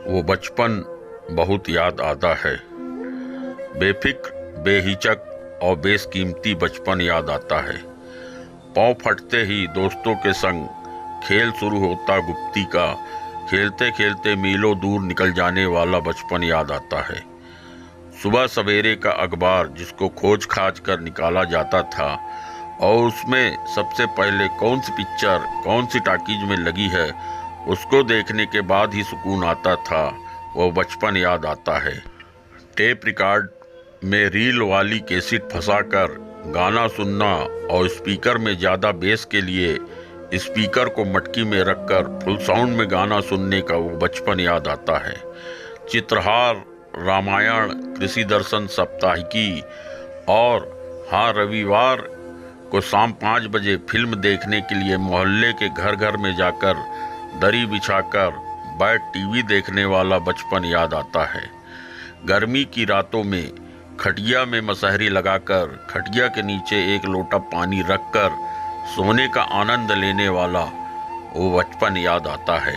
वो बचपन बहुत याद आता है। बेफिक्र, बेहिचक और बेशकीमती बचपन याद आता है। पाँव फटते ही दोस्तों के संग खेल शुरू होता गुप्ती का, खेलते खेलते मीलों दूर निकल जाने वाला बचपन याद आता है। सुबह सवेरे का अखबार जिसको खोज खाज कर निकाला जाता था और उसमें सबसे पहले कौन सी पिक्चर कौन सी टॉकीज में लगी है उसको देखने के बाद ही सुकून आता था, वो बचपन याद आता है। टेप रिकॉर्ड में रील वाली कैसेट फंसाकर गाना सुनना और स्पीकर में ज़्यादा बेस के लिए स्पीकर को मटकी में रखकर फुल साउंड में गाना सुनने का वो बचपन याद आता है। चित्रहार, रामायण, कृषि दर्शन साप्ताहिकी और हाँ रविवार को शाम 5 बजे फिल्म देखने के लिए मोहल्ले के घर घर में जाकर दरी बिछाकर बैठ टीवी देखने वाला बचपन याद आता है। गर्मी की रातों में खटिया में मसहरी लगाकर खटिया के नीचे एक लोटा पानी रखकर सोने का आनंद लेने वाला वो बचपन याद आता है।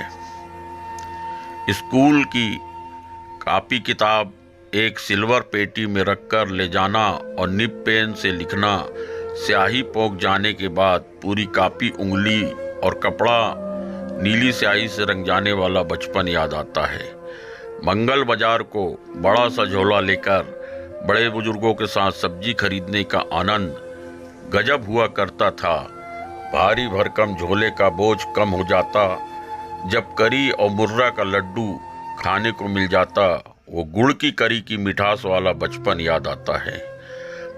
स्कूल की कॉपी किताब एक सिल्वर पेटी में रखकर ले जाना और निब पेन से लिखना, स्याही पोंछ जाने के बाद पूरी कॉपी उंगली और कपड़ा नीली स्याही से रंग जाने वाला बचपन याद आता है। मंगल बाजार को बड़ा सा झोला लेकर बड़े बुजुर्गों के साथ सब्जी खरीदने का आनंद गजब हुआ करता था। भारी भरकम झोले का बोझ कम हो जाता जब करी और मुर्रा का लड्डू खाने को मिल जाता। वो गुड़ की करी की मिठास वाला बचपन याद आता है।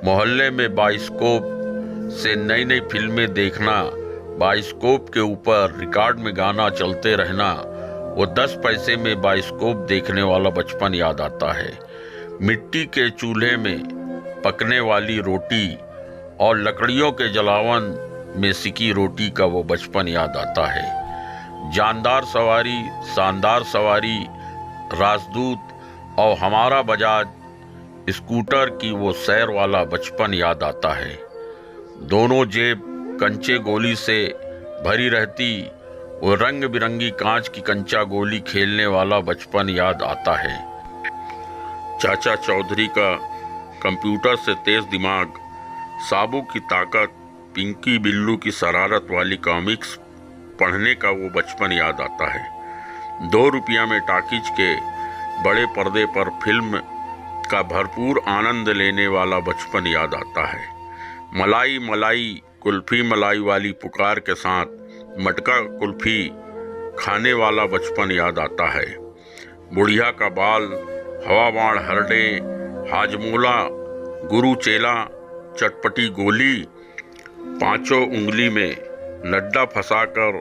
मोहल्ले में बाइस्कोप से नई नई फिल्में देखना, बाइस्कोप के ऊपर रिकॉर्ड में गाना चलते रहना, वो 10 पैसे में बाइस्कोप देखने वाला बचपन याद आता है। मिट्टी के चूल्हे में पकने वाली रोटी और लकड़ियों के जलावन में सिकी रोटी का वो बचपन याद आता है। जानदार सवारी, शानदार सवारी, राजदूत और हमारा बजाज स्कूटर की वो सैर वाला बचपन याद आता है। दोनों जेब कंचे गोली से भरी रहती, वो रंग बिरंगी कांच की कंचा गोली खेलने वाला बचपन याद आता है। चाचा चौधरी का कंप्यूटर से तेज दिमाग, साबू की ताकत, पिंकी बिल्लू की शरारत वाली कॉमिक्स पढ़ने का वो बचपन याद आता है। 2 रुपया में टॉकीज के बड़े पर्दे पर फिल्म का भरपूर आनंद लेने वाला बचपन याद आता है। मलाई मलाई कुल्फी मलाई वाली पुकार के साथ मटका कुल्फी खाने वाला बचपन याद आता है। बुढ़िया का बाल, हवाबाण हरडे, हाजमोला, गुरु चेला, चटपटी गोली, 5 उंगली में नड्डा फंसाकर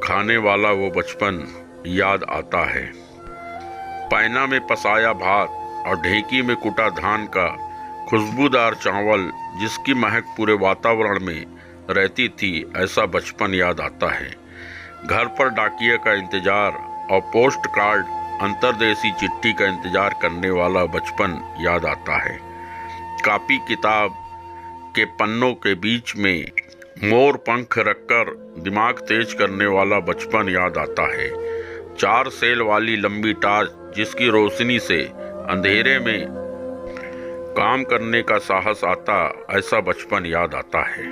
खाने वाला वो बचपन याद आता है। पैना में पसाया भात और ढेकी में कुटा धान का खुशबूदार चावल जिसकी महक पूरे वातावरण में रहती थी, ऐसा बचपन याद आता है। घर पर डाकिया का इंतजार और पोस्ट कार्ड अंतरदेशी चिट्ठी का इंतजार करने वाला बचपन याद आता है। कॉपी किताब के पन्नों के बीच में मोर पंख रखकर दिमाग तेज करने वाला बचपन याद आता है। 4 सेल वाली लंबी टार्च जिसकी रोशनी से अंधेरे में काम करने का साहस आता, ऐसा बचपन याद आता है।